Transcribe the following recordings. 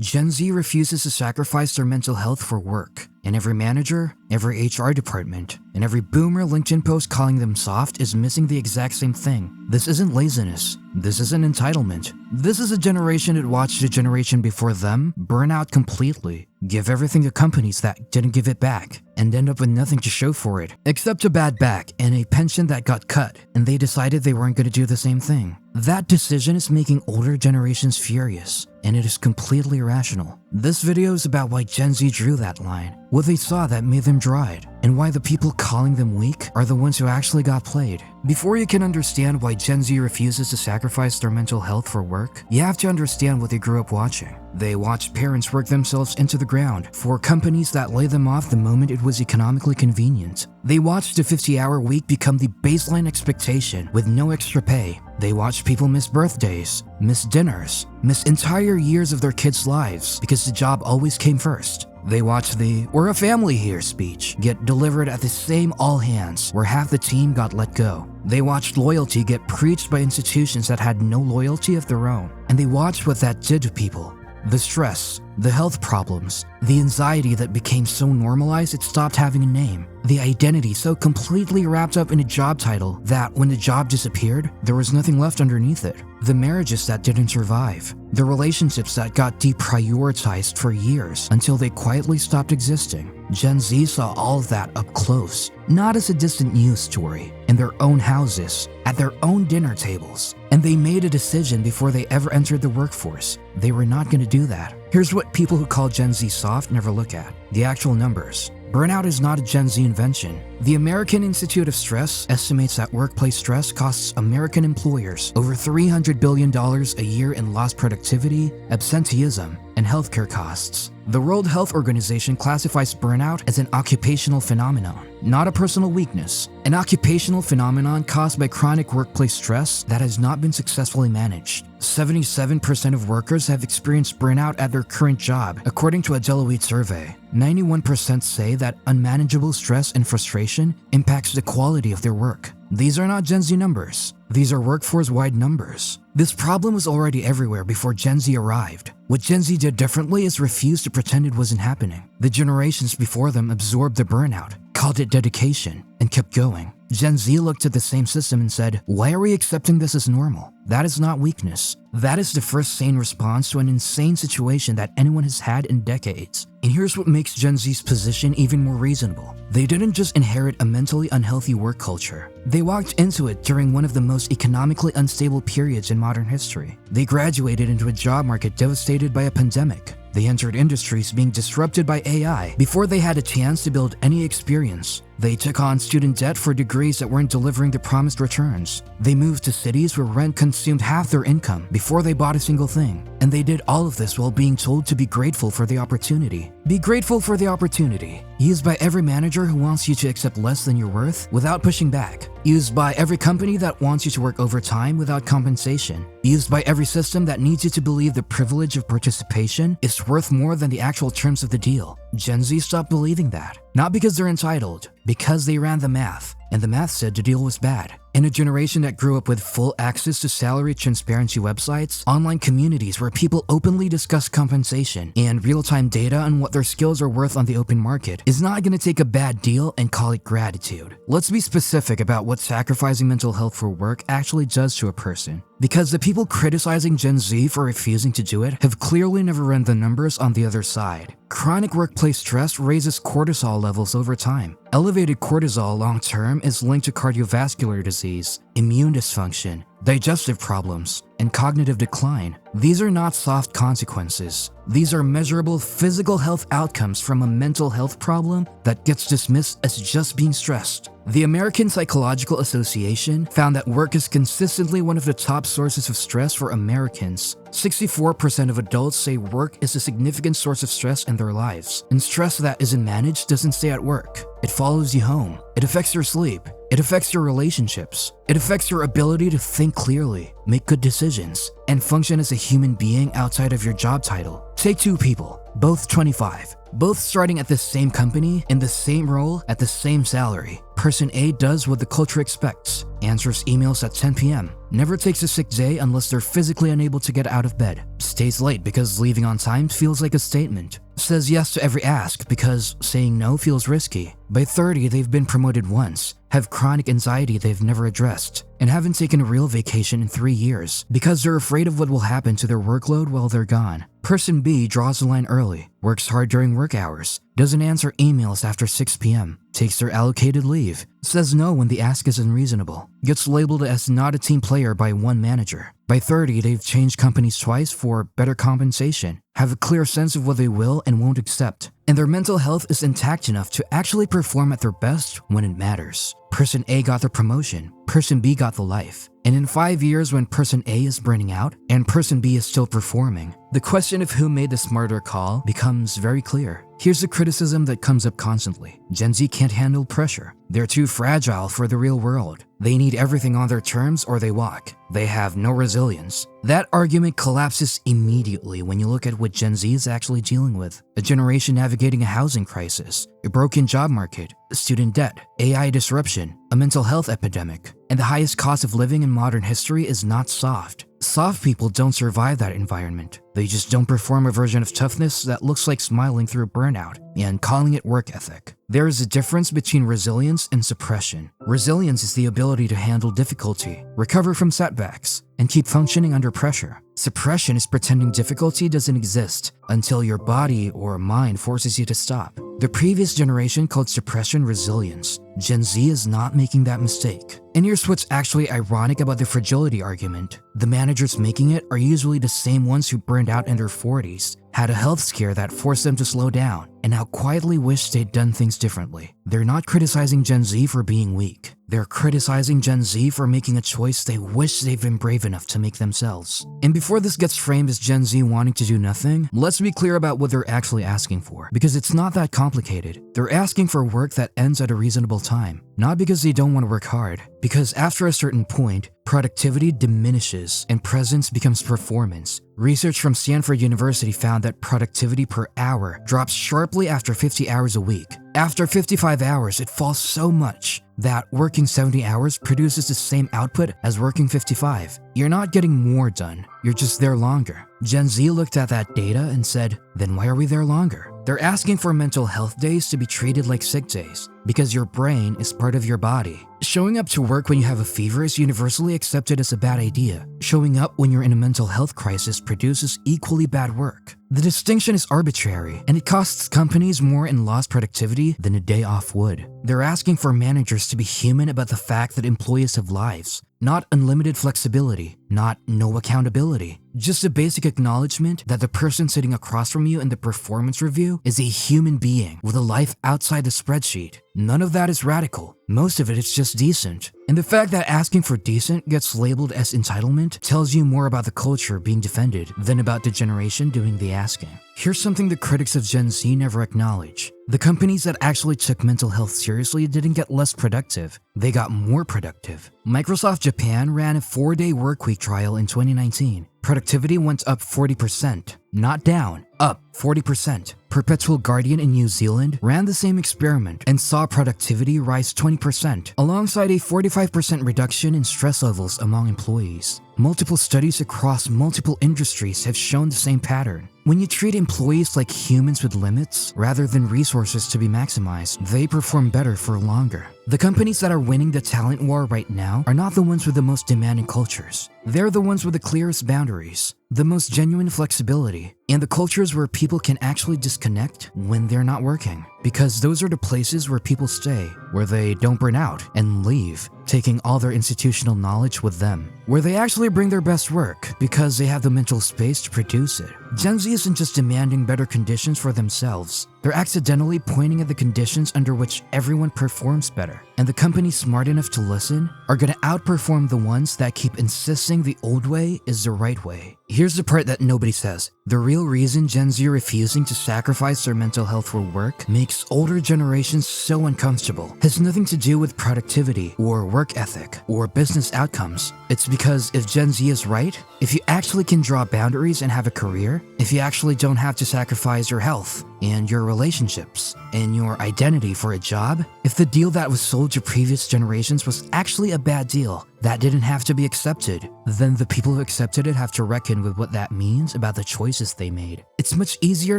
Gen Z refuses to sacrifice their mental health for work, and every manager, every HR department, and every boomer LinkedIn post calling them soft is missing the exact same thing. This isn't laziness. This isn't entitlement. This is a generation that watched a generation before them burn out completely, give everything to companies that didn't give it back, and end up with nothing to show for it, except a bad back and a pension that got cut, and they decided they weren't going to do the same thing. That decision is making older generations furious, and it is completely irrational. This video is about why Gen Z drew that line, what they saw that made them draw it, and why the people calling them weak are the ones who actually got played. Before you can understand why Gen Z refuses to sacrifice their mental health for work, you have to understand what they grew up watching. They watched parents work themselves into the ground for companies that lay them off the moment it was economically convenient. They watched the 50-hour week become the baseline expectation with no extra pay. They watched people miss birthdays, miss dinners, miss entire years of their kids' lives because the job always came first. They watched the "we're a family here" speech get delivered at the same all hands where half the team got let go. They watched loyalty get preached by institutions that had no loyalty of their own. And they watched what that did to people. The stress, the health problems, the anxiety that became so normalized it stopped having a name. The identity so completely wrapped up in a job title that when the job disappeared, there was nothing left underneath it. The marriages that didn't survive. The relationships that got deprioritized for years until they quietly stopped existing. Gen Z saw all of that up close, not as a distant news story, in their own houses, at their own dinner tables. And they made a decision before they ever entered the workforce. They were not going to do that. Here's what people who call Gen Z soft never look at: the actual numbers. Burnout is not a Gen Z invention. The American Institute of Stress estimates that workplace stress costs American employers over $300 billion a year in lost productivity, absenteeism, and healthcare costs. The World Health Organization classifies burnout as an occupational phenomenon, not a personal weakness. An occupational phenomenon caused by chronic workplace stress that has not been successfully managed. 77% of workers have experienced burnout at their current job, according to a Deloitte survey. 91% say that unmanageable stress and frustration impacts the quality of their work. These are not Gen Z numbers. These are workforce-wide numbers. This problem was already everywhere before Gen Z arrived. What Gen Z did differently is refuse to pretend it wasn't happening. The generations before them absorbed the burnout, called it dedication, and kept going. Gen Z looked at the same system and said, "Why are we accepting this as normal?" That is not weakness. That is the first sane response to an insane situation that anyone has had in decades. And here's what makes Gen Z's position even more reasonable. They didn't just inherit a mentally unhealthy work culture. They walked into it during one of the most economically unstable periods in modern history. They graduated into a job market devastated by a pandemic. They entered industries being disrupted by AI before they had a chance to build any experience. They took on student debt for degrees that weren't delivering the promised returns. They moved to cities where rent consumed half their income before they bought a single thing. And they did all of this while being told to be grateful for the opportunity. Be grateful for the opportunity. Used by every manager who wants you to accept less than your worth without pushing back. Used by every company that wants you to work overtime without compensation. Used by every system that needs you to believe the privilege of participation is worth more than the actual terms of the deal. Gen Z stopped believing that. Not because they're entitled, because they ran the math. And the math said the deal was bad. In a generation that grew up with full access to salary transparency websites, online communities where people openly discuss compensation, and real-time data on what their skills are worth on the open market, is not going to take a bad deal and call it gratitude. Let's be specific about what sacrificing mental health for work actually does to a person. Because the people criticizing Gen Z for refusing to do it have clearly never run the numbers on the other side. Chronic workplace stress raises cortisol levels over time. Elevated cortisol long-term is linked to cardiovascular disease, immune dysfunction, digestive problems, and cognitive decline. These are not soft consequences. These are measurable physical health outcomes from a mental health problem that gets dismissed as just being stressed. The American Psychological Association found that work is consistently one of the top sources of stress for Americans. 64% of adults say work is a significant source of stress in their lives. And stress that isn't managed doesn't stay at work. It follows you home. It affects your sleep. It affects your relationships. It affects your ability to think clearly, make good decisions, and function as a human being outside of your job title. Take two people, both 25, both starting at the same company, in the same role, at the same salary. Person A does what the culture expects, answers emails at 10 p.m., never takes a sick day unless they're physically unable to get out of bed, stays late because leaving on time feels like a statement, says yes to every ask because saying no feels risky. By 30, they've been promoted once, have chronic anxiety they've never addressed, and haven't taken a real vacation in 3 years because they're afraid of what will happen to their workload while they're gone. Person B draws the line early, works hard during work hours, doesn't answer emails after 6 p.m., takes their allocated leave, says no when the ask is unreasonable, gets labeled as not a team player by one manager. By 30, they've changed companies twice for better compensation, have a clear sense of what they will and won't accept, and their mental health is intact enough to actually perform at their best when it matters. Person A got the promotion, Person B got the life. And in 5 years when Person A is burning out and Person B is still performing, the question of who made the smarter call becomes very clear. Here's the criticism that comes up constantly. Gen Z can't handle pressure. They're too fragile for the real world. They need everything on their terms or they walk. They have no resilience. That argument collapses immediately when you look at what Gen Z is actually dealing with. A generation navigating a housing crisis, a broken job market, student debt, AI disruption, a mental health epidemic, and the highest cost of living in modern history is not soft. Soft people don't survive that environment. They just don't perform a version of toughness that looks like smiling through burnout and calling it work ethic. There is a difference between resilience and suppression. Resilience is the ability to handle difficulty, recover from setbacks, and keep functioning under pressure. Suppression is pretending difficulty doesn't exist until your body or mind forces you to stop. The previous generation called suppression resilience. Gen Z is not making that mistake. And here's what's actually ironic about the fragility argument. The managers making it are usually the same ones who burned out in their 40s, had a health scare that forced them to slow down, and now quietly wish they'd done things differently. They're not criticizing Gen Z for being weak. They're criticizing Gen Z for making a choice they wish they've been brave enough to make themselves. And before this gets framed as Gen Z wanting to do nothing, let's be clear about what they're actually asking for, because it's not that complicated. They're asking for work that ends at a reasonable time, not because they don't want to work hard, because after a certain point, productivity diminishes and presence becomes performance. Research from Stanford University found that productivity per hour drops sharply after 50 hours a week. After 55 hours, it falls so much that working 70 hours produces the same output as working 55. You're not getting more done, you're just there longer. Gen Z looked at that data and said, then why are we there longer? They're asking for mental health days to be treated like sick days, because your brain is part of your body. Showing up to work when you have a fever is universally accepted as a bad idea. Showing up when you're in a mental health crisis produces equally bad work. The distinction is arbitrary, and it costs companies more in lost productivity than a day off would. They're asking for managers to be human about the fact that employees have lives, not unlimited flexibility, not no accountability. Just a basic acknowledgement that the person sitting across from you in the performance review is a human being with a life outside the spreadsheet. None of that is radical. Most of it is just decent. And the fact that asking for decent gets labeled as entitlement tells you more about the culture being defended than about the generation doing the asking. Here's something the critics of Gen Z never acknowledge. The companies that actually took mental health seriously didn't get less productive, they got more productive. Microsoft Japan ran a 4-day workweek trial in 2019. Productivity went up 40%, not down, up 40%. Perpetual Guardian in New Zealand ran the same experiment and saw productivity rise 20%, alongside a 45% reduction in stress levels among employees. Multiple studies across multiple industries have shown the same pattern. When you treat employees like humans with limits, rather than resources to be maximized, they perform better for longer. The companies that are winning the talent war right now are not the ones with the most demanding cultures. They're the ones with the clearest boundaries, the most genuine flexibility, and the cultures where people can actually disconnect when they're not working. Because those are the places where people stay, where they don't burn out and leave, taking all their institutional knowledge with them, where they actually bring their best work because they have the mental space to produce it. Gen Z isn't just demanding better conditions for themselves, they're accidentally pointing at the conditions under which everyone performs better. And the companies smart enough to listen are gonna outperform the ones that keep insisting the old way is the right way. Here's the part that nobody says. The real reason Gen Z are refusing to sacrifice their mental health for work makes older generations so uncomfortable has nothing to do with productivity or work ethic or business outcomes. It's because if Gen Z is right, if you actually can draw boundaries and have a career, matter if you actually don't have to sacrifice your health and your relationships and your identity for a job? If the deal that was sold to previous generations was actually a bad deal that didn't have to be accepted, then the people who accepted it have to reckon with what that means about the choices they made. It's much easier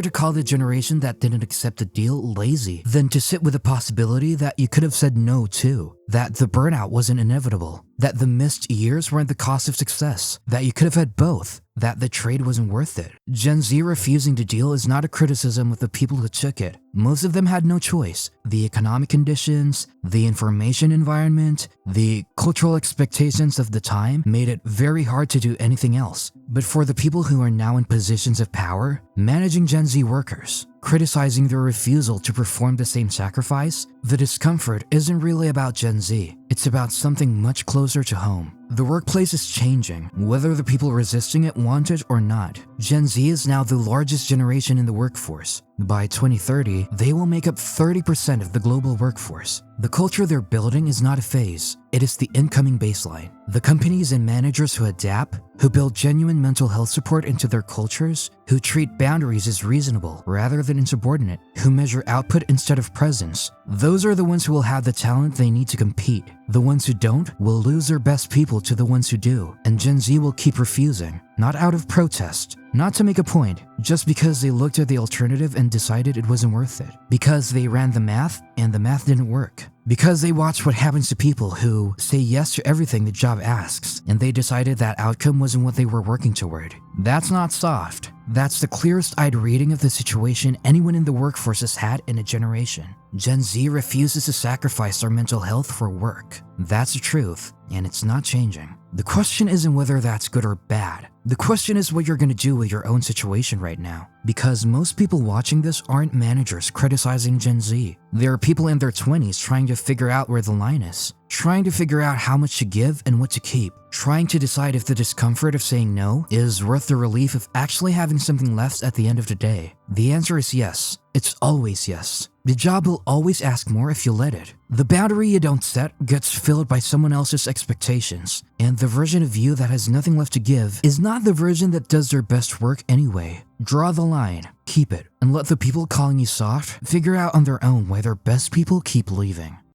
to call the generation that didn't accept the deal lazy than to sit with the possibility that you could have said no to, that the burnout wasn't inevitable, that the missed years weren't the cost of success, that you could have had both, that the trade wasn't worth it. Gen Z refusing to deal is not a criticism of the people who took it. Most of them had no choice. The economic conditions, the information environment, the cultural expectations of the time made it very hard to do anything else. But for the people who are now in positions of power, managing Gen Z workers, criticizing their refusal to perform the same sacrifice, the discomfort isn't really about Gen Z. It's about something much closer to home. The workplace is changing, whether the people resisting it want it or not. Gen Z is now the largest generation in the workforce. By 2030, they will make up 30% of the global workforce. The culture they're building is not a phase, it is the incoming baseline. The companies and managers who adapt, who build genuine mental health support into their cultures, who treat boundaries as reasonable rather than insubordinate, who measure output instead of presence, those are the ones who will have the talent they need to compete. The ones who don't will lose their best people to the ones who do, and Gen Z will keep refusing, not out of protest, not to make a point, just because they looked at the alternative and decided it wasn't worth it, because they ran the math and the math didn't work, because they watched what happens to people who say yes to everything the job asks, and they decided that outcome wasn't what they were working toward. That's not soft. That's the clearest-eyed reading of the situation anyone in the workforce has had in a generation. Gen Z refuses to sacrifice their mental health for work. That's the truth, and it's not changing. The question isn't whether that's good or bad. The question is what you're going to do with your own situation right now. Because most people watching this aren't managers criticizing Gen Z. There are people in their 20s trying to figure out where the line is, trying to figure out how much to give and what to keep, trying to decide if the discomfort of saying no is worth the relief of actually having something left at the end of the day. The answer is yes. It's always yes. The job will always ask more if you let it. The boundary you don't set gets filled by someone else's expectations, and the version of you that has nothing left to give is not the version that does their best work anyway. Draw the line, keep it, and let the people calling you soft figure out on their own why their best people keep leaving.